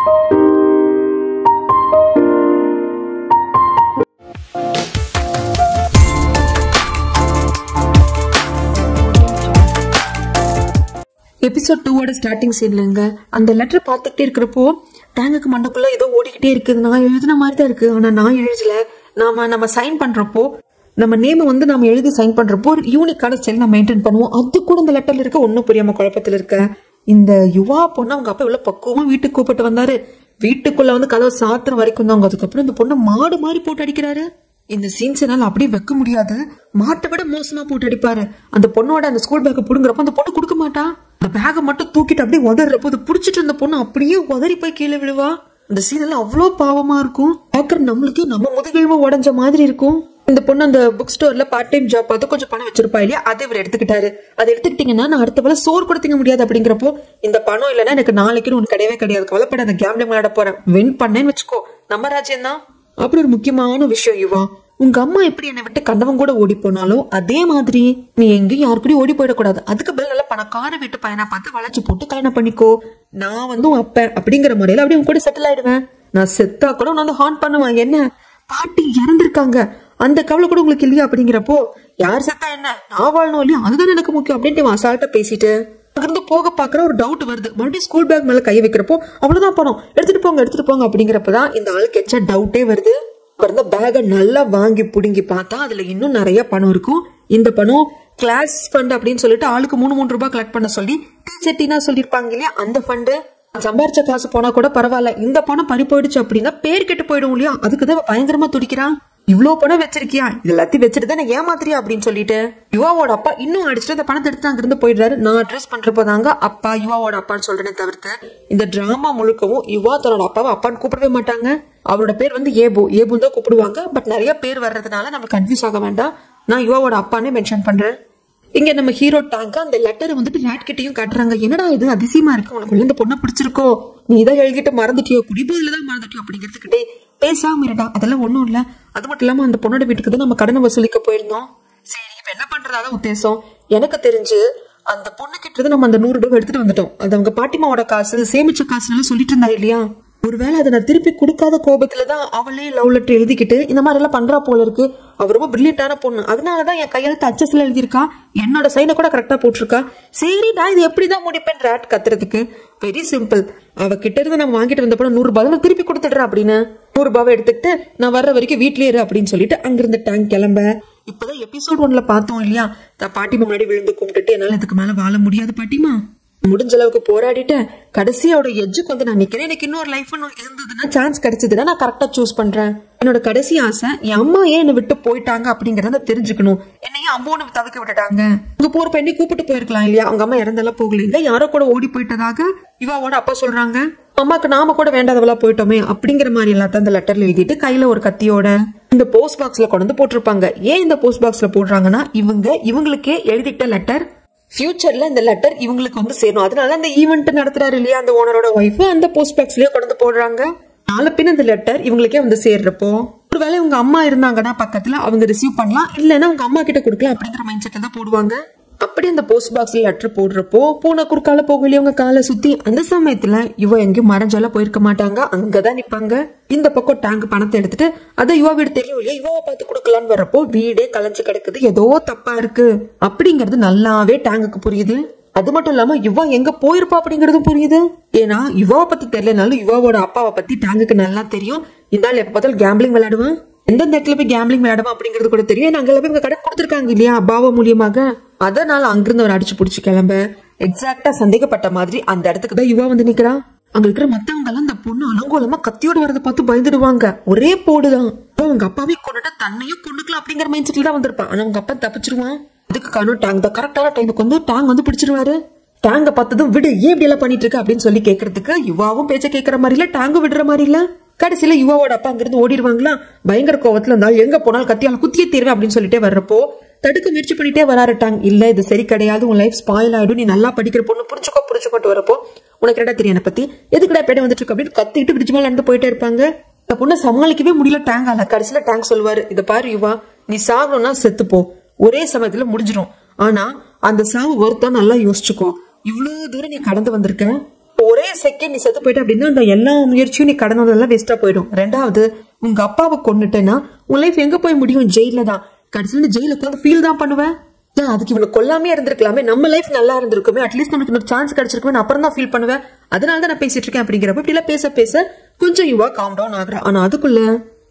Episode 2 starting சீன்லங்க அந்த letter பார்த்துக்கிட்டே இருக்கிறப்போ டேங்குக்கு மண்டக்குள்ள ஏதோ ஓடிக்கிட்டே இருக்குது. நான் எழுதின மாதிரி தான் இருக்கு, ஆனா நான் எழுதல. நம்ம சைன் பண்றப்போ நம்ம நேம் வந்து நம்ம எழுதி சைன் பண்றப்போ ஒரு யூனிக்கான ஸ்டைல் நம்ம மெயின்டைன் பண்ணுவோம். அது கூட இந்த லெட்டர்ல இருக்க ஒன்னும் புரியாம குழப்பத்துல இருக்க. இந்த யுவா பொண்ணு அவங்க அப்பா இவ்வளவு பக்குவமா வீட்டுக்கு கூப்பிட்டு வந்தாரு. வீட்டுக்குள்ள வந்து கதவை சாத்துற வரைக்கும் தான். அதுக்கப்புறம் இந்த பொண்ணை மாடு மாதிரி போட்டு அடிக்கிறாரு. இந்த சீன்ஸ் என்னால அப்படியே வைக்க முடியாது. மாட்டை விட மோசமா போட்டு அடிப்பாரு. அந்த பொண்ணோட அந்த ஸ்கூல் பேக்கை புடுங்குறப்ப அந்த பொண்ணு கொடுக்க மாட்டா. அந்த பேகை மட்டும் தூக்கிட்டு அப்படியே உதறப்போ அது புடிச்சிட்டு இருந்த பொண்ணு அப்படியே உதறி போய் கீழே விழுவா. அந்த சீன் எல்லாம் அவ்வளவு பாவமா இருக்கும். பாக்குற நம்மளுக்கு நம்ம முதுகெலும்பு உடஞ்ச மாதிரி இருக்கும். இந்த பொண்ணு அந்த புக் ஸ்டோர்ல பார்ட் டைம் ஜாப் பார்த்து கொஞ்சம் பணம் வச்சிருப்பா இல்லையா, அதை இவர் எடுத்துக்கிட்டாரு. அதை எடுத்துக்கிட்டீங்கன்னா நான் அடுத்த வேலை சோறு கூட திங்க முடியாது. அப்படிங்கிறப்போ இந்த பணம் இல்லைன்னா எனக்கு நாளைக்குன்னு ஒண்ணு கிடையவே கிடையாது, கவலைப்பட அந்த கேம்ல விளையாட போறேன், வின் பண்ணேன்னு வச்சுக்கோ, நம்ம ராஜ்யம் தான். அப்படி ஒரு முக்கியமான விஷயம் யுவா, உங்க அம்மா எப்படி என்னை விட்டு கண்டவன் கூட ஓடி போனாலும் அதே மாதிரி நீ எங்கேயும் யாருக்கூடயும் ஓடி போயிடக்கூடாது. அதுக்கு பதில் நல்லா பணக்கார வீட்டு பையனா பார்த்து வளைச்சு போட்டு கல்யாணம் பண்ணிக்கோ. நான் வந்து அப்ப அப்படிங்கிற முறையில அப்படியே உங்க கூட செட்டில் ஆயிடுவேன். நான் செத்தா கூட உன்னை வந்து ஹார்ன் பண்ணுவேன். என்ன பாட்டி இறந்திருக்காங்க அந்த கவலை கூட உங்களுக்கு இல்லையா? அப்படிங்கிறப்போ யார் செத்தா என்ன, நான் வாழணும் இல்லையா, அதுதான் எனக்கு முக்கியம் அப்படின்ட்டு அசால்ட்டா பேசிட்டு அங்கிருந்து போக பாக்குற ஒரு டவுட் வருது. மறுபடியும் ஸ்கூல் பேக் மேல கையை வைக்கிறப்போ அவ்வளவுதான் பணம், எடுத்துட்டு போங்க அப்படிங்கிறப்பதான் இந்த ஆளுக்கு எச்ச டவுட்டே வருது. அப்புறம் பேக நல்லா வாங்கி புடுங்கி பார்த்தா அதுல இன்னும் நிறைய பணம் இருக்கும். இந்த பணம் கிளாஸ் ஃபண்ட் அப்படின்னு சொல்லிட்டு ஆளுக்கு 3 ரூபாய் கலெக்ட் பண்ண சொல்லி டீச்சர்ட்டினா சொல்லிருப்பாங்க இல்லையா, அந்த ஃபண்டு. சம்பாரிச்ச காசு போனா கூட பரவாயில்ல, இந்த பணம் பறி போயிடுச்சு அப்படின்னா பேர் கெட்டு போயிடும் இல்லையா, அதுக்குதான் பயங்கரமா துடிக்கிறான். இவ்வளவு பணம் வச்சிருக்கியா, இது எல்லாத்தையும் வச்சுட்டு தான் ஏமாத்திரியா அப்படின்னு சொல்லிட்டு யுவாவோட அப்பா இன்னும் அடிச்சுட்டு அந்த பணத்தை எடுத்து அங்கிருந்து போயிடுறாரு. நான் அட்ரஸ் பண்றப்பதாங்க அப்பா யுவாவோட அப்பான்னு சொல்றேனே தவிர்த்து இந்த டிராமா முழுக்கவும் யுவா தன்னோட அப்பாவை அப்பான்னு கூப்பிடவே மாட்டாங்க. அவரோட பேர் வந்து ஏபு தான் கூப்பிடுவாங்க. பட் நிறைய பேர் வர்றதுனால நம்ம கன்ஃபியூஸ் ஆக வேண்டாம், நான் யுவாவோட அப்பானே மென்ஷன் பண்றேன். இங்க நம்ம ஹீரோ டாங்க அந்த லெட்டர் வந்துட்டு ராட் கிட்டையும் காட்டுறாங்க. என்னடா இது அதிசயமா இருக்கு, உனக்கு இந்த பொண்ணை பிடிச்சிருக்கோ, நீ இதை எழுதிட்டு மறந்துட்டியோ, குடிபோதில்தான் மறந்துட்டியோ அப்படிங்கிறதுக்கிட்டே பேசாம இருடா, அதெல்லாம் ஒண்ணும் இல்ல. அது மட்டும் இல்லாம அந்த பொண்ணோட வீட்டுக்கு தான் நம்ம கடனை வசூலிக்க போயிருந்தோம். சரி இப்ப என்ன பண்றதால உத்தேசம், எனக்கு தெரிஞ்சு அந்த பொண்ணு கிட்ட நம்ம அந்த 100 ரூபாய் எடுத்துட்டு வந்துட்டோம். அது அவங்க பாட்டிமாவோட காசு, சேமிச்ச காசுன்னு சொல்லிட்டு இருந்தா இல்லையா, ஒருவேளை அதை நான் திருப்பி கொடுக்காத கோபத்துலதான் அவளே லவ் லெட்டர் எழுதிக்கிட்டு இந்த மாதிரி எல்லாம் பண்றா போல இருக்கு. அவ ரொம்ப பிரில்லியண்டான பொண்ணு, அதனாலதான் என் கையெழுத்து அச்சஸ்ல எழுதியிருக்கா, என்னோட சைனை கூட கரெக்டா போட்டிருக்கா. சரி நான் இது எப்படிதான் முடிப்பேன் ராட் கத்துறதுக்கு. வெரி சிம்பிள், அவ கிட்ட இருந்து நம்ம வாங்கிட்டு வந்த பணம் 100 ரூபாய் நான் திருப்பி கொடுத்துடுறேன் அப்படின்னு 100 ரூபாவை எடுத்துக்கிட்டு நான் வர்ற வரைக்கும் வீட்லயே இரு அப்படின்னு சொல்லிட்டு அங்கிருந்து டேங்க் கிளம்ப. இப்பதான் எபிசோட் 1ல பார்த்தோம் இல்லையா, பாட்டிமா முன்னாடி விழுந்து கும்பிட்டுட்டு என்னால இதுக்கு மேல வாழ முடியாது பாட்டிமா, முடிஞ்ச அளவுக்கு போராடிட்டேன், கடைசியோட எஜ்ஜுக்கு வந்து நான் நிக்கிறேன், எனக்கு இன்னொரு லைஃப் இருந்ததுன்னா சான்ஸ் கிடைச்சதுன்னா நான் கரெக்டா சூஸ் பண்றேன். என்னோட கடைசி ஆசை என் அம்மா ஏன் என்னை விட்டு போயிட்டாங்க அப்படிங்கறத தெரிஞ்சுக்கணும். என்னையே அம்மாவை தவிக்க விட்டுட்டாங்க, அங்க போற பெண்ணை கூப்பிட்டு போயிருக்கலாம் இல்லையா, அவங்க அம்மா இறந்தெல்லாம் போகல, யாரோ கூட ஓடி போயிட்டதாக இவாவோட அப்பா சொல்றாங்க. அம்மாக்கு நாம கூட வேண்டாதவளா போயிட்டோமே அப்படிங்கிற மாதிரி எல்லாத்தையும் அந்த லெட்டர்ல எழுதிட்டு கையில ஒரு கத்தியோட இந்த போஸ்ட் பாக்ஸ்ல கொண்டு போட்டிருப்பாங்க. ஏன் இந்த போஸ்ட் பாக்ஸ்ல போடுறாங்கன்னா இவங்களுக்கே எழுதிட்ட லெட்டர் ஃபியூச்சர்ல இந்த லெட்டர் இவங்களுக்கு வந்து சேரும். அதனால அந்த ஈவெண்ட் நடத்துறாரு இல்லையா அந்த ஓனரோட ஒய்ஃப், அந்த போஸ்ட் பாக்ஸ்லயே கொண்டு போடுறாங்க. நாலு பின் இந்த லெட்டர் இவங்களுக்கே வந்து சேர்றப்போ ஒருவேளை உங்க அம்மா இருந்தாங்கன்னா பக்கத்துல அவங்க ரிசீவ் பண்ணலாம், இல்லைன்னா உங்க அம்மா கிட்ட கொடுக்கலாம் அப்படிங்கிற மைண்ட் செட்ல தான் போடுவாங்க. அப்படி அந்த போஸ்ட் பாக்ஸ்ல லெட்டர் போடுறப்போ பூனை குறுக்கால போகலையே உங்க காலை சுத்தி. அந்த சமயத்துல இவ எங்கேயும் மறைஞ்சால போயிருக்க மாட்டாங்க, அங்கதான் நிப்பாங்க. இந்த பக்கம் டேங்க் பணத்தை எடுத்துட்டு அதை யுவா வீடு தெரியும் இல்லையா, யுவாவை பார்த்து கொடுக்கலான்னு வர்றப்போ வீடே கலைஞ்சு கிடக்குது, ஏதோ தப்பா இருக்கு அப்படிங்கறது நல்லாவே டேங்குக்கு புரியுது. அது மட்டும் இல்லாம யுவா எங்க போயிருப்பா அப்படிங்கறதும் புரியுது. ஏன்னா யுவாவை பத்தி தெரியலனாலும் யுவாவோட அப்பாவை பத்தி டேங்குக்கு நல்லா தெரியும். இந்த ஆள் எப்ப பார்த்தாலும் கேம்பிளிங் விளையாடுவான், எந்தெந்த இடத்துல போய் கேம்பிளிங் விளையாடுவான் அப்படிங்கிறது கூட தெரியும். ஏன்னா அங்கெல்லாம் போய் கடை கொடுத்துருக்காங்க இல்லையா அப்பாவ மூலியமாக. அதனால அங்கிருந்து அவர் அடிச்சு புடிச்சு கிளம்ப எக்ஸாக்டா சந்தேகப்பட்ட மாதிரி அந்த இடத்துக்கு தான் யுவா வந்து நிக்கிறான். அங்க இருக்கிற மத்தவங்க எல்லாம் அந்த பொண்ணு அலங்கோலமா கத்தியோட வரதை பார்த்து பயந்துடுவாங்க. ஒரே போடுதான், அவங்க அப்பாவே கொண்டுட்டு தன்னையும் கொண்டுக்கலாம் அப்படிங்கிற மைண்ட் செட்ல தான் வந்திருப்பான். ஆனா அவங்க அப்பா தப்பிச்சிருவான். அதுக்கு காரணம் டேங்க் தான். கரெக்டான டைமுக்கு வந்து டேங்க் வந்து பிடிச்சிருவாரு. டேங்க பார்த்ததும் விடு ஏன் இப்படி எல்லாம் பண்ணிட்டு இருக்க அப்படின்னு சொல்லி கேட்கறதுக்கு யுவாவும் பேச்ச கேட்கற மாதிரி இல்ல, டேங்கும் விடுற மாதிரி இல்ல. கடைசியில யுவாவோட அப்பா அங்கிருந்து ஓடிடுவாங்களா. பயங்கர கோவத்துல இருந்தாலும் எங்க போனாலும் கத்தியால குத்தியே தீர்வேன் அப்படின்னு சொல்லிட்டே வர்றப்போ தடுக்க முயற்சி பண்ணிட்டே வராருட்டாங்க. இல்ல இது சரி கிடையாது, உன் லைஃப் ஸ்பாயில் ஆயிடும், நீ நல்லா படிக்கிற பொண்ணு புரிஞ்சுக்கோட்டு வரப்போ உனக்கு என்னடா தெரியும் என்ன பத்தி, எதுக்குடா பேட வந்துட்டு இருக்கு அப்படின்னு கத்திட்டு பிரிட்ஜ் மேல நடந்து போயிட்டே இருப்பாங்க. இந்த பொண்ணை சமாளிக்கவே முடியல டேங்கால. கடைசியில டேங்க் சொல்லுவாரு, இதை பாரு யுவா, நீ சாகணும்னா செத்துப்போ, ஒரே சமயத்துல முடிஞ்சிடும், ஆனா அந்த சாவு ஒருத்தா நல்லா யோசிச்சுக்கோ, இவ்வளவு தூரம் நீ கடந்து வந்திருக்க, ஒரே செகண்ட் நீ செத்து போயிட்ட அப்படின்னா அந்த எல்லா முயற்சியும் நீ கடந்ததெல்லாம் வேஸ்டா போயிடும். ரெண்டாவது, உங்க அப்பாவை கொண்டுட்டேன்னா உன் லைஃப் எங்க போய் முடியும்? ஜெயில தான். கடைசியில ஜெயில உட்காந்து ஃபீல் தான் பண்ணுவேன். அதுக்கு இவனை கொல்லாமே இருந்திருக்கலாமே, நம்ம லைஃப் நல்லா இருந்திருக்குமே, அட்லீஸ்ட் நமக்கு இன்னொரு சான்ஸ் கிடைச்சிருக்குமே, அப்புறம் தான் ஃபீல் பண்ணுவேன். அதனால தான் நான் பேசிட்டு இருக்கேன் அப்படிங்கிறப்ப இப்படி எல்லாம் பேச பேச கொஞ்சம் யுவா காம் டவுன் ஆகுறா. ஆனா அதுக்குள்ள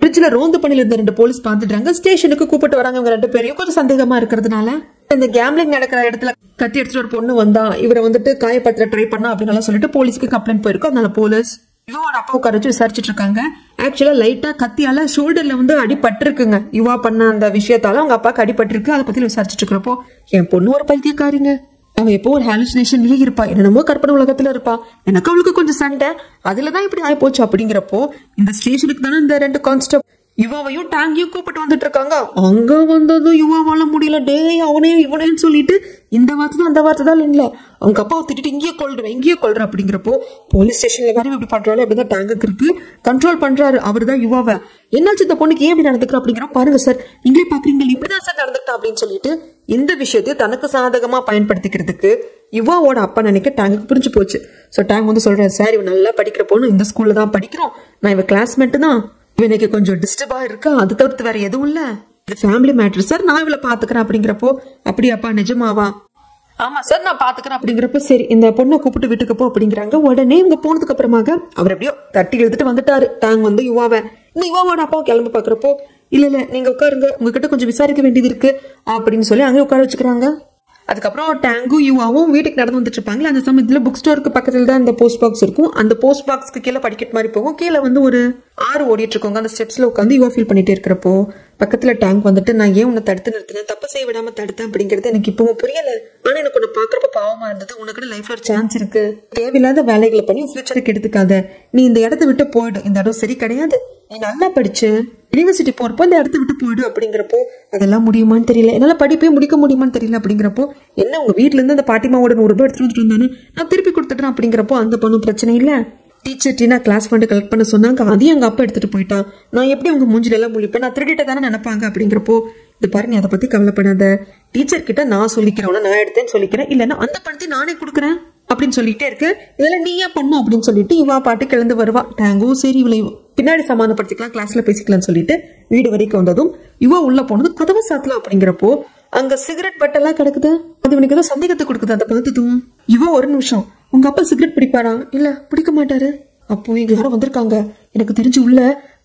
பிரிட்ஜ்ல ரோந்து பண்ணில இருந்த 2 போலீஸ் பாத்துட்டாங்க. ஸ்டேஷனுக்கு கூப்பிட்டு வராங்க. அவங்க 2 பேரையும் கொஞ்சம் சந்தேகமா இருக்கிறதுனால இந்த கேம்லிங் நடக்கிற இடத்துல கத்தி எடுத்துட்டு ஒரு பொண்ணு வந்தா, இவரை வந்துட்டு காயப்படுத்த ட்ரை பண்ணா அப்படின்னு சொல்லிட்டு போலீஸ்க்கு கம்ப்ளைண்ட் போயிருக்கும். அதனால போலீஸ் யுவாவோட அப்பா உட்கார வச்சு விசாரிச்சுட்டு இருக்காங்க. ஆக்சுவலா லைட்டா கத்தியால ஷோல்டர்ல வந்து அடிபட்டு இருக்குங்க. யுவா பண்ண அந்த விஷயத்தால அவங்க அப்பாவுக்கு அடிபட்டு இருக்கு. அதை பத்தி விசாரிச்சுட்டு இருக்கிறப்போ, என் பொண்ணு ஒரு பைத்தியக்காரிங்க, அவன் எப்போ ஒரு ஹாலுசினேஷன்லயே இருப்பா, என்னமோ கற்பனை உலகத்துல இருப்பா, எனக்கு அவளுக்கு கொஞ்சம் சண்டை, அதுலதான் இப்படி ஆகி போச்சு அப்படிங்கிறப்போ இந்த ஸ்டேஷனுக்கு தானே இந்த 2 கான்ஸ்டபிள் யுவாவையும் டேங்கையும் கூப்பிட்டு வந்துட்டு இருக்காங்க. அங்க வந்ததும் யுவாவால முடியல, டேய் அவனே இவனேன்னு சொல்லிட்டு இந்த வார்த்தை தான் அந்த வார்த்தை தான் இல்ல, அவங்க அப்பாவை திட்டிட்டு இங்கேயே கொள்றேன் அப்படிங்கிறப்போ போலீஸ் ஸ்டேஷன்ல எல்லாரும் இப்படி பண்றாரு அப்படிதான் டேங்குக்கு இருக்கு கண்ட்ரோல் பண்றாரு. அவரு தான் யுவாவை, என்னாச்சு இந்த பொண்ணுக்கு ஏன் இப்படி நடந்துக்கிறோம் அப்படிங்கிற பாருங்க சார், நீங்களே பாக்குறீங்க இப்படிதான் சார் நடந்துக்கிட்டா அப்படின்னு சொல்லிட்டு இந்த விஷயத்தையும் தனக்கு சாதகமா பயன்படுத்திக்கிறதுக்கு யுவாவோட அப்பா நினைக்க டேங்குக்கு புரிஞ்சு போச்சு. சோ டேங்க் வந்து சொல்றாரு, சார் இவன் நல்லா படிக்கிற பொண்ணு, இந்த ஸ்கூல்ல தான் படிக்கிறோம், நான் இவன் கிளாஸ்மேட் தான், இவனுக்கு கொஞ்சம் டிஸ்டர்பா இருக்கா, அது தவிர்த்து வேற எதுவும் இல்ல, இது ஃபேமிலி மேட்டர் சார், நான் இவளை பாத்துக்கிறேன் அப்படிங்கிறப்போ, அப்படியாப்பா நிஜமாவா? ஆமா சார் நான் பாத்துக்கிறேன் அப்படிங்கிறப்ப, சரி இந்த பொண்ணை கூப்பிட்டு வீட்டுக்கு போ அப்படிங்கிறாங்க. உடனே இவங்க போனதுக்கு அப்புறமாக அவர் எப்படியோ தட்டி எழுதிட்டு வந்துட்டாரு. டேங் வந்து யுவாவை, இந்த யுவாவோட அப்பாவை கிளம்பி பாக்குறப்போ, இல்ல நீங்க உட்காருங்க, உங்ககிட்ட கொஞ்சம் விசாரிக்க வேண்டியது இருக்கு அப்படின்னு சொல்லி அங்கே உட்கார வச்சுக்கிறாங்க. அதுக்கப்புறம் டேங்கும் யுவாவும் வீட்டுக்கு நடந்து வந்துட்டு இருப்பாங்களா. அந்த சமயத்துல புக் ஸ்டோருக்கு பக்கத்துல தான் இந்த போஸ்ட் பாக்ஸ் இருக்கும். அந்த போஸ்ட் பாக்ஸ்க்கு கீழே படிக்கட் மாதிரி போகும். கீழே வந்து ஒரு ஆறு ஓடிட்டு இருக்கோங்க. அந்த ஸ்டெப்ஸ்ல உட்காந்து யுவா ஃபீல் பண்ணிட்டே இருக்கிறப்போ பக்கத்துல டேங்க் வந்துட்டு, நான் ஏன் உன்னை தடுத்து நிறுத்தினேன், தப்பு செய்ய விடாம தடுத்தேன் அப்படிங்கிறது எனக்கு இப்பவும் புரியல, ஆனா எனக்கு உன்னை பாக்குறப்ப பாவமா இருந்தது, உனக்கு லைஃப்ல ஒரு சான்ஸ் இருக்கு, தேவையில்லாத வேலைகளை பண்ணி ஃபியூச்சருக்கு எடுத்துக்காத, நீ இந்த இடத்த விட்டு போயிடு, இந்த இடம் சரி கிடையாது, நீ நல்லா படிச்சு யூனிவர்சிட்டி போறப்போ இந்த இடத்த விட்டு போயிடு அப்படிங்கிறப்போ, அதெல்லாம் முடியுமான்னு தெரியல, என்னால படிப்பே முடிக்க முடியுமான்னு தெரியல அப்படிங்கிறப்போ, என்ன உங்க வீட்டுல இருந்து அந்த பாட்டிமாவோட 100 ரூபாய் எடுத்துட்டு வந்துட்டு இருந்தானு நான் திருப்பி கொடுத்துட்டேன் அப்படிங்கிறப்போ, அந்த பொண்ணும் பிரச்சனை இல்ல, டீச்சர் டீனா கிளாஸ் ஃபண்ட் கலெக்ட் பண்ண சொன்னாங்க, அதையும் எங்க அப்பா எடுத்துட்டு போயிட்டான், நான் எப்படி அவங்க மூஞ்சில எல்லாம் முழிப்பேன், நான் திருடிட்ட தானே நினைப்பாங்க அப்படிங்கிறப்போ, இது பாரு நீ அதை பத்தி கவலைப்படாத, டீச்சர் கிட்ட நான் சொல்லிக்கிறேன், நான் எடுத்தேன்னு சொல்லிக்கிறேன், இல்லன்னா அந்த பணத்தை நானே கொடுக்குறேன் அப்படின்னு சொல்லிட்டே இருக்கு, இதெல்லாம் நீயா பண்ணும் அப்படின்னு சொல்லிட்டு இவா பாட்டு கிளந்து வருவா. டேங்கும் சரி இவளை பின்னாடி சமாதானப்படுத்திக்கலாம், கிளாஸ்ல பேசிக்கலாம்னு சொல்லிட்டு வீடு வரைக்கும் வந்ததும் இவா உள்ள போனது கதவை சாத்தலாம் அப்படிங்கிறப்போ, அங்க சிகரெட் பட்டெல்லாம் கிடக்குது, அது இவனுக்கு ஏதோ சந்தேகத்தை கொடுக்குது. அதை பார்த்ததும் இவா, ஒரு நிமிஷம், உங்க அப்பா சிகரெட் பிடிப்பாரா? இல்ல பிடிக்க மாட்டாரு. அப்போ இங்க யாரும் வந்திருக்காங்க, எனக்கு தெரிஞ்சு உள்ள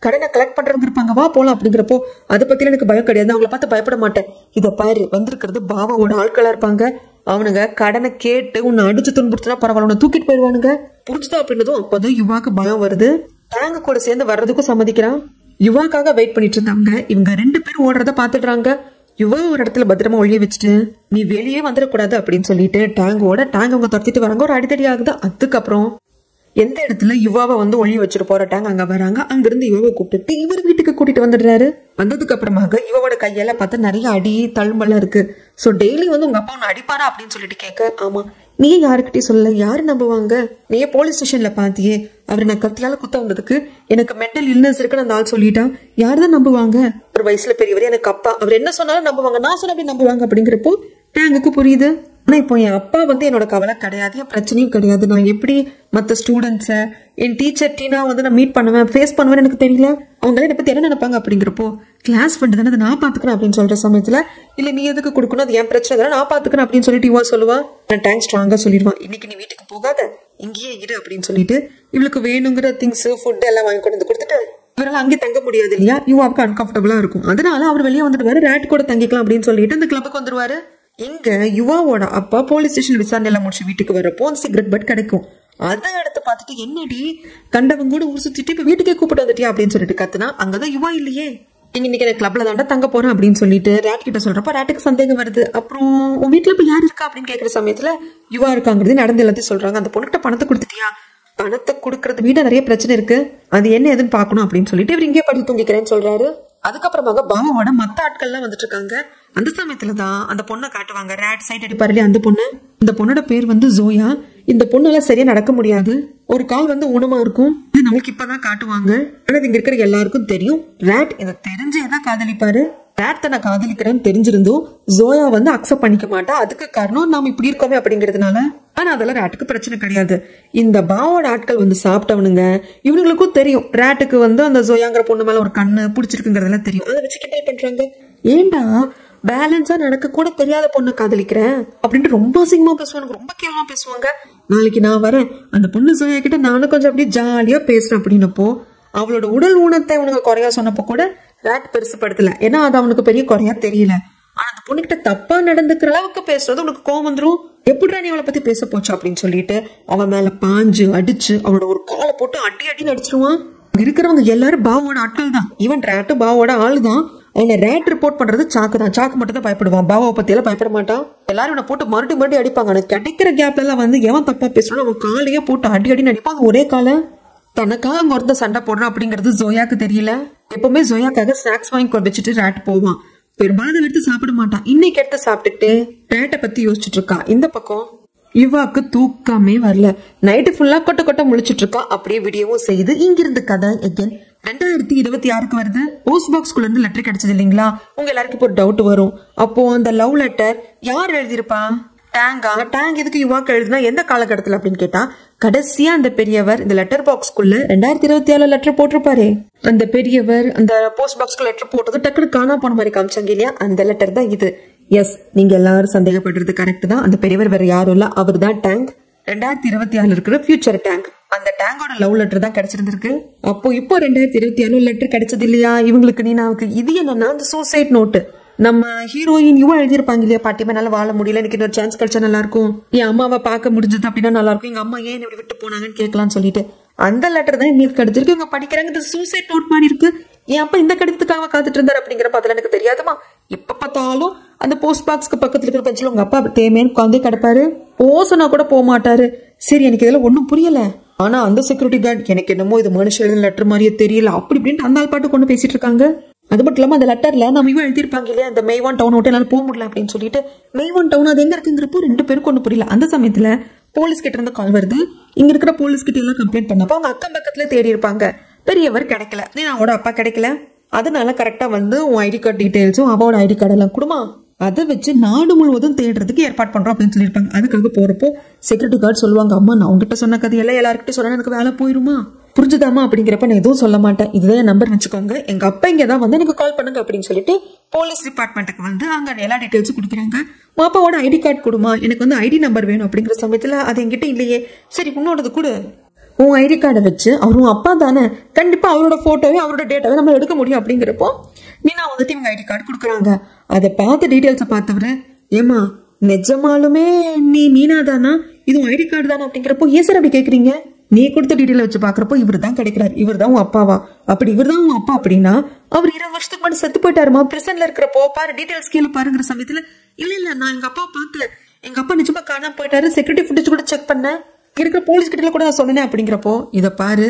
கடனை கலெக்ட் பண்றவங்க இருப்பாங்க, வா போலாம் அப்படிங்கிறப்போ, அதை பத்தில எனக்கு பயம் கிடையாது, அவங்கள பார்த்து பயப்பட மாட்டேன், இத பாரு வந்திருக்கிறது பாபாவோட ஆட்களா இருப்பாங்க, அவனுங்க கடனை கேட்டு உன்னை அடிச்சு துன்புறுத்தினா பரவாயில்ல, உன்னை தூக்கிட்டு போயிடுவானுங்க, புரிஞ்சுதா அப்படின்னதும் அப்போதான் யுவாக்கு பயம் வருது. டேங்க கூட சேர்ந்து வர்றதுக்கும் சம்மதிக்கிறான். யுவாக்காக வெயிட் பண்ணிட்டு இருந்தாங்க. இவங்க 2 பேரும் ஓடுறத பாத்துடுறாங்க. யுவா ஒரு இடத்துல பத்திரமா ஒழிய வச்சுட்டு, நீ வெளியே வந்துடக்கூடாது அப்படின்னு சொல்லிட்டு டேங் அவங்க துரத்திட்டு வராங்க. ஒரு அடித்தடி ஆகுது. அதுக்கப்புறம் எந்த இடத்துல யுவாவை வந்து ஒழிய வச்சுட்டு போற டேங் அங்க வராங்க. அங்கிருந்து யுவாவை கூப்பிட்டு இவர் வீட்டுக்கு கூட்டிட்டு வந்துடுறாரு. வந்ததுக்கு அப்புறமாக யுவாவோட கையெல்லாம் பார்த்தா நிறைய அடி தழும்பெல்லாம் இருக்கு. சோ டெய்லி வந்து உங்க அப்பா உன்னை அடிப்பாரா அப்படின்னு சொல்லிட்டு கேட்க, ஆமா, நீ யாருக்கிட்டே சொல்லல, யாரு நம்புவாங்க, நீ போலீஸ் ஸ்டேஷன்ல பாத்தியே, அவர் நான் கத்தியால குத்த வந்ததுக்கு எனக்கு மென்டல் இல்னஸ் இருக்குன்னு அந்த ஆள் சொல்லிட்டா, யாருதான் நம்புவாங்க, ஒரு வயசுல பெரியவர் எனக்கு அப்பா, அவர் என்ன சொன்னாலும் நம்புவாங்க, நான் சொன்ன அப்படி நம்புவாங்க அப்படிங்கிறப்போ டேங்குக்கு புரியுது. ஆனா இப்போ என் அப்பா வந்து என்னோட கவலை கிடையாது, என் பிரச்சனையும் கிடையாது, நான் எப்படி மத்த ஸ்டூடெண்ட்ஸ என் டீச்சர் டீனா வந்து நான் மீட் பண்ணுவேன், ஃபேஸ் பண்ணுவேன்னு எனக்கு தெரியல, அவங்க என்னை பத்தி என்ன நினைப்பாங்க அப்படிங்கிறப்போ, கிளாஸ் ஃபண்ட் தானே, அதை நான் பாத்துக்கிறேன் அப்படின்னு சொல்ற சமயத்துல, இல்ல நீ எதுக்கு கொடுக்கணும், அது என் பிரச்சனை தானே, நான் பாத்துக்கிறேன் அப்படின்னு சொல்லிட்டு இவா சொல்லுவா. டேங்க் ஸ்ட்ராங்கா சொல்லிடுவான், இன்னைக்கு நீ வீட்டுக்கு போகாத, இங்கேயே இரு அப்படின்னு சொல்லிட்டு இவளுக்கு வேணுங்கிற திங்ஸ் ஃபுட் எல்லாம் வாங்கி கொண்டு வந்து கொடுத்துட்டு, இவரால் அங்கே தங்க முடியாது இல்லையா, யுவாவுக்கு அன்கம்ஃபர்டபுளா இருக்கும், அதனால அவர் வெளியே வந்துடுவாரு, ரேட் கூட தங்கிக்கலாம் அப்படின்னு சொல்லிட்டு அந்த கிளப்புக்கு வந்துருவாரு. இங்க யுவாவோட அப்பா போலீஸ் ஸ்டேஷன் விசாரணை முடிச்சு வீட்டுக்கு வரப்போ அந்த சிகரெட் பட் கிடைக்கும். அதை எடுத்து பார்த்துட்டு, என்னடி கண்டவங்க கூட ஊர் சுத்திட்டு இப்ப வீட்டுக்கே கூப்பிட்டு வந்துட்டியா அப்படின்னு சொல்லிட்டு கத்துனா, அங்கதான் யுவா இல்லையே, இன்னைக்கு எனக்கு கிளப்ல தாண்டா தங்க போறேன் அப்படின்னு சொல்லிட்டு ரேட் கிட்ட சொல்றப்ப ரேட்டுக்கு சந்தேகம் வருது. அப்புறம் உன் வீட்டுல இப்ப யாரு இருக்கா அப்படின்னு கேட்கிற சமயத்துல யுவா இருக்காங்கிறது நடந்து எல்லாத்தையும் சொல்றாங்க. அந்த பொண்ணுகிட்ட பணத்தை கொடுத்துட்டியா, பணத்தை கொடுக்கறது வீட நிறைய பிரச்சனை இருக்கு, அது என்ன எதுன்னு பாக்கணும் அப்படின்னு சொல்லிட்டு இவர் இங்கே படுத்து தூங்கிக்கிறேன்னு சொல்றாரு. அதுக்கப்புறமாக பாபாவோட மத்த ஆட்கள்லாம் வந்துட்டு இருக்காங்க. அந்த சமயத்துலதான் அந்த பொண்ணை காட்டுவாங்க, ரேட் சைட் அடிப்பாரு இல்லையா அந்த பொண்ணு. இந்த பொண்ணோட பேர் வந்து ஜோயா. இந்த பொண்ணால சரியா நடக்க முடியாது, ஒரு கால் வந்து ஊனமா இருக்கும், இது நம்மளுக்கு இப்பதான் காட்டுவாங்க. ஆனா இங்க இருக்கிற எல்லாருக்கும் தெரியும் ரேட் இதை தெரிஞ்சேதான் காதலிப்பாரு. ரேட் தன்னை காதலிக்கிறேன்னு தெரிஞ்சிருந்தும் ஜோயா வந்து அக்செப்ட் பண்ணிக்க மாட்டா. அதுக்கு காரணம் நாம இப்படி இருக்கோமே அப்படிங்கிறதுனால ஆனா அதெல்லாம் ரேட்டுக்கு பிரச்சனை கிடையாது. இந்த பாவோட ஆட்கள் வந்து சாப்பிட்டவனுங்க இவனுங்களுக்கும் தெரியும் ரேட்டுக்கு வந்து அந்த ஜோயாங்கிற பொண்ணு மேல ஒரு கண்ணு பிடிச்சிருக்குங்கிறதெல்லாம் தெரியும். அதை வச்சு கிண்டல் பண்றாங்க. ஏண்டா பேலன்ஸா நடக்க கூட தெரியாத பொண்ணு காதலிக்கிறேன் அப்படின்ட்டு ரொம்ப அசிங்கமா பேசுவாங்க, ரொம்ப கேவலமா பேசுவாங்க. நாளைக்கு நான் வரேன், அந்த பொண்ணு ஜோயா கிட்ட நானும் கொஞ்சம் அப்படியே ஜாலியா பேசுறேன் அப்படின்னப்போ அவளோட உடல் ஊனத்தை அவனுக்கு குறையா சொன்னப்போ கூட ரேட் பெருசுப்படுத்தல. ஏன்னா அது அவனுக்கு பெரிய குறையா தெரியல. ஆனா அந்த பொண்ணுகிட்ட தப்பா நடந்துக்கிற அளவுக்கு பேசுறது உனக்கு கோவம் வந்துரும். எப்படிடா நீ அவளை பத்தி பேச போச்சு அப்படின்னு சொல்லிட்டு அவன் மேல பாஞ்சு அடிச்சு அவனோட ஒரு காலை போட்டு அடி அடிச்சிருவான். இருக்கிறவங்க எல்லாரும் பாவோட ஆட்கள் தான். ஈவன் ரேட்டு பாவோட ஆளு தான். அவனை ரேட் ரிப்போர்ட் பண்றது சாக்கு தான். சாக்கு மட்டும் தான் பயப்படுவான், பாவாவை பத்தி எல்லாம் பயப்பட மாட்டான். எல்லாரும் இவனை போட்டு மறுபடியும் அடிப்பாங்க. அவனுக்கு கிடைக்கிற கேப்ல எல்லாம் வந்து எவன் தப்பா பேசணும் அவன் காலையே போட்டு அடி அடிப்பான். ஒரே காலை தனக்காக அங்க ஒருத்த சண்டை போடுறான் அப்படிங்கிறது ஜோயாக்கு தெரியல. எப்பவுமே ஜோயாக்காக ஸ்நாக்ஸ் வாங்கி வச்சுட்டு ரேட் போவான். பெரும்பாலும் எடுத்து சாப்பிட மாட்டான். இன்னைக்கு எடுத்து சாப்பிட்டுட்டு ரேட்டை பத்தி யோசிச்சுட்டு இருக்கா. இந்த பக்கம் யுவாக்கு தூக்கமே வரல. நைட்டு ஃபுல்லா கொட்ட முழிச்சிட்டு இருக்கா. அப்படியே வீடியோவும் செய்து இங்கிருந்து கதை எகன் 2026 வருது. போஸ்ட் பாக்ஸ்குள்ள இருந்து லெட்டர் கிடைச்சது இல்லைங்களா? உங்க எல்லாருக்கும் இப்போ ஒரு டவுட் வரும். அப்போ அந்த லவ் லெட்டர் யார் எழுதியிருப்பா? டேங் எதுக்கு யுவாக்கு எழுதுனா எந்த காலகட்டத்தில் அப்படின்னு கேட்டா கடைசியா அந்த பெரியவர் இந்த லெட்டர் பாக்ஸ்குள்ள 2026 லெட்டர் போட்டிருப்பாரு. அந்த பெரியவர் அந்த போஸ்ட் பாக்ஸ்குள்ள லெட்டர் போட்டது டக்குனு காணா போன மாதிரி காமிச்சாங்க இல்லையா? அந்த லெட்டர் தான் இது. எஸ், நீங்க எல்லாரும் சந்தேகப்படுறது கரெக்ட் தான். அந்த பெரியவர் வேற யாரும் இல்ல, அவர் தான் டேங்க். 2026 இருக்கிற ஃபியூச்சர் டேங்க். அந்த டேங்கோட லவ் லெட்டர் தான் கிடைச்சிருந்திருக்கு. அப்போ இப்போ 2026 லெட்டர் கிடைச்சது இல்லையா இவங்களுக்கு நீனாவுக்கு? இது என்னன்னா அந்த சூசைட் நோட்டு. நம்ம ஹீரோயின் இவன் எழுதியிருப்பாங்க இல்லையா, பாட்டிமா நல்லா வாழ முடியல, எனக்கு இன்னொரு சான்ஸ் கிடைச்சா நல்லா இருக்கும், என் அம்மாவை பார்க்க முடிஞ்சது அப்படின்னா நல்லா இருக்கும், எங்க அம்மா ஏன் இப்படி விட்டு போனாங்கன்னு கேட்கலாம்னு சொல்லிட்டு அந்த லெட்டர் தான் இவங்களுக்கு கிடைச்சிருக்கு. இவங்க படிக்கிறாங்க. இந்த சூசைட் நோட் மாதிரி இருக்கு. என் அப்பா இந்த கடிதத்துக்காக காத்துட்டு இருந்தாரு அப்படிங்கிறப்ப அதெல்லாம் எனக்கு தெரியாதுமா. எப்ப பார்த்தாலும் அந்த போஸ்ட் பாக்ஸ்க்கு பக்கத்துல இருக்கிற பெஞ்சில் உங்க அப்பா தேமேன்னு உட்காந்தே கிடப்பாரு. போசனா கூட போக மாட்டாரு. சரி, எனக்கு இதெல்லாம் ஒன்றும் புரியல. ஆனா அந்த செக்யூரிட்டி கார்டு எனக்கு என்னமோ இது மனுஷன் எழுதின லெட்டர் மாதிரியே தெரியல அப்படி இப்படின்ட்டு அந்த ஆள் பாட்டு கொண்டு பேசிட்டு இருக்காங்க. அது மட்டும் இல்லாம அந்த லெட்டர்ல நம்ம இவன் எழுதிருப்பாங்க இல்லையா, அந்த மெய்வான் டவுன் விட்டு என்னால போக முடியல அப்படின்னு சொல்லிட்டு மெய்வான் டவுன் அது எங்க இருக்குங்கிறப்போ ரெண்டு பேருக்கு ஒண்ணு புரியல. அந்த சமயத்துல போலீஸ் கிட்ட இருந்து கால் வருது. இங்க இருக்கிற போலீஸ் கிட்ட எல்லாம் கம்ப்ளைண்ட் பண்ணப்போ அவங்க அக்கம் பக்கத்துல தேடி இருப்பாங்க. பெரியவர் கிடைக்கல, அவனோட அப்பா கிடைக்கல. அதனால கரெக்டா வந்து உன் ஐடி கார்டு டீடைல்ஸும் அவனோட ஐடி கார்டு எல்லாம் கொடுமா, அதை வச்சு நாடு முழுவதும் தேடுறதுக்கு ஏற்பாடு பண்றோம் அப்படின்னு சொல்லியிருப்பாங்க. அதுக்காக போறப்போ செக்யூரிட்டி கார்டு சொல்லுவாங்க, அம்மா நான் உங்ககிட்ட சொன்ன கதையெல்லாம் எல்லாருக்கிட்ட சொன்னா எனக்கு வேலை போயிருமா, புரிஞ்சுதாமா அப்படிங்கிறப்ப நான் எதுவும் சொல்ல மாட்டேன், இதுதான் என் நம்பர் வச்சுக்கோங்க, எங்க அப்பா இங்கதான் வந்து எனக்கு கால் பண்ணுங்க அப்படின்னு சொல்லிட்டு போலீஸ் டிபார்ட்மெண்ட்டுக்கு வந்து அங்க எல்லா டீடைல்ஸும் கொடுக்குறாங்க. அப்பாவோட ஐடி கார்டு கொடுமா, எனக்கு வந்து ஐடி நம்பர் வேணும் அப்படிங்கிற சமயத்துல அது என்கிட்ட இல்லையே, சரி உன்னோடது கொடு, உன் ஐடி கார்டை வச்சு அவரும் அப்பா தானே, கண்டிப்பா அவரோட போட்டோவே அவரோட டேட்டாவே நம்ம எடுக்க முடியும் அப்படிங்கிறப்போ நான் வந்துட்டு இவங்க ஐடி கார்டு கொடுக்குறாங்க. அதை பார்த்து டீடைல்ஸை பார்த்தவரு, ஏமா நிஜமாலுமே நீ மீனா தானா, இது ஐடி கார்டு தானே அப்படிங்கிறப்போ, ஏன் சார் அப்படி கேட்குறீங்க, நீ கொடுத்த டீடைல் வச்சு பாக்குறப்போ இவர் தான் கிடைக்கிறார், இவர் தான் உன் அப்பாவா, அப்படி இவர் தான் உன் அப்பா அப்படின்னா அவர் 20 வருஷத்துக்கு முன்னாடி செத்து போயிட்டாருமா, பிரிசன்ல இருக்கிறப்போ பாரு டீடைல்ஸ் கீழே பாருங்கிற சமயத்துல இல்ல நான் எங்க அப்பா பார்க்கல, எங்க அப்பா நிஜமா காணாம போயிட்டாரு, செக்யூரிட்டி ஃபுட்டேஜ் கூட செக் பண்ணேன், இருக்கிற போலீஸ் கிட்ட கூட நான் சொன்னேன் அப்படிங்கிறப்போ, இதை பாரு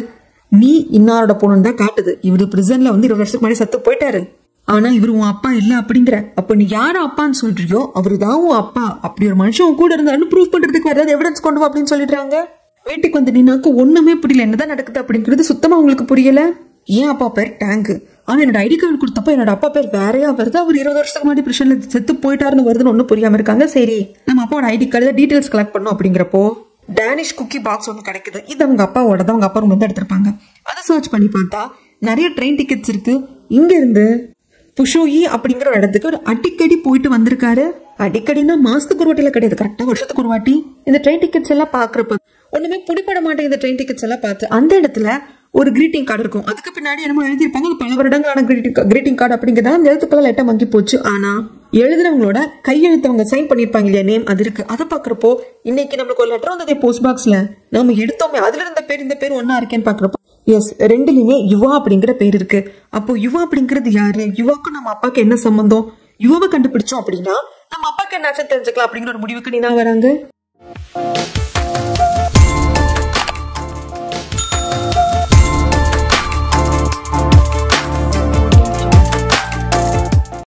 நீ இன்னாரோட பொண்ணு தான் காட்டுது, இவரு பிரிசன்ல வந்து 20 வருஷத்துக்கு முன்னாடி செத்து போயிட்டாரு, ஆனா இவரு உன் அப்பா இல்ல அப்படிங்கிற, அப்ப நீ யார அப்பான்னு சொல்றியோ அவருதான் உன் அப்பா, அப்படி ஒரு மனுஷன் கூட இருந்தாருன்னு ப்ரூவ் பண்றதுக்கு வேற எவிடன்ஸ் கொண்டு வா அப்படின்னு சொல்லிடுறாங்க. வீட்டுக்கு வந்து நீனாக்கு ஒண்ணுமே புரியல, என்னதான் நடக்குது அப்படிங்கிறது சுத்தமா உங்களுக்கு புரியல. ஏன் அப்பா பேர் டேங்க், ஆனா என்னோட ஐடி கார்டு கொடுத்தப்ப என்னோட அப்பா பேர் வேறையா வருது, அவர் 20 வருஷத்துக்கு முன்னாடி பிரிஷன்ல செத்து போயிட்டாருன்னு வருதுன்னு ஒன்னும் புரியாம இருக்காங்க. சரி நம்ம அப்பாவோட ஐடி கார்டு டீடைல்ஸ் கலெக்ட் பண்ணோம் அப்படிங்கிறப்போ டேனிஷ் குக்கி பாக்ஸ் ஒன்று கிடைக்குது. இது அவங்க அப்பாவோட தான், அவங்க அப்பா ரொம்ப எடுத்திருப்பாங்க. அதை சர்ச் பண்ணி பார்த்தா நிறைய ட்ரெயின் டிக்கெட்ஸ் இருக்கு. இங்க இருந்து புஷோயி அப்படிங்கிற ஒரு இடத்துக்கு ஒரு அடிக்கடி போயிட்டு வந்திருக்காரு. அடிக்கடினா மாசத்துக்கு ஒரு வாட்டில கிடையாது, கரெக்டா வருஷத்துக்கு ஒரு வாட்டி. இந்த ட்ரெயின் டிக்கெட்ஸ் எல்லாம் பாக்குறப்ப ஒண்ணுமே பிடிப்பட மாட்டேங்குது. இந்த ட்ரெயின் டிக்கெட்ஸ் எல்லாம் பார்த்து அந்த இடத்துல ஒரு கிரீட்டிங் கார்டு இருக்கும், அதுக்கு பின்னாடி என்னமோ எழுதியிருப்பாங்க, அது பல வருடங்களான கிரீட்டிங் கார்டு அப்படிங்கிறதா அந்த எழுத்துக்கள் லைட்டா மங்கி போச்சு. ஆனா எழுதுறவங்களோட கையெழுத்தவங்க சைன் பண்ணிருப்பாங்க இல்லையா, நேம் அது இருக்கு. அதை பாக்குறப்போ இன்னைக்கு நம்மளுக்கு ஒரு லெட்டர் வந்ததே போஸ்ட் பாக்ஸ்ல, நம்ம எடுத்தோமே அதுல இருந்த பேர் இந்த பேர் ஒன்னா இருக்கேன்னு பாக்குறப்போ எஸ் ரெண்டுலயுமே யுவா அப்படிங்கிற பேர் இருக்கு. அப்போ யுவா அப்படிங்கிறது யாரு, யுவாக்கும் நம்ம அப்பாக்கு என்ன சம்பந்தம், யுவாவை கண்டுபிடிச்சோம் அப்படின்னா நம்ம அப்பாக்கு என்ன தெரிஞ்சுக்கலாம் அப்படிங்கிற ஒரு முடிவுக்கு நீ வராங்க.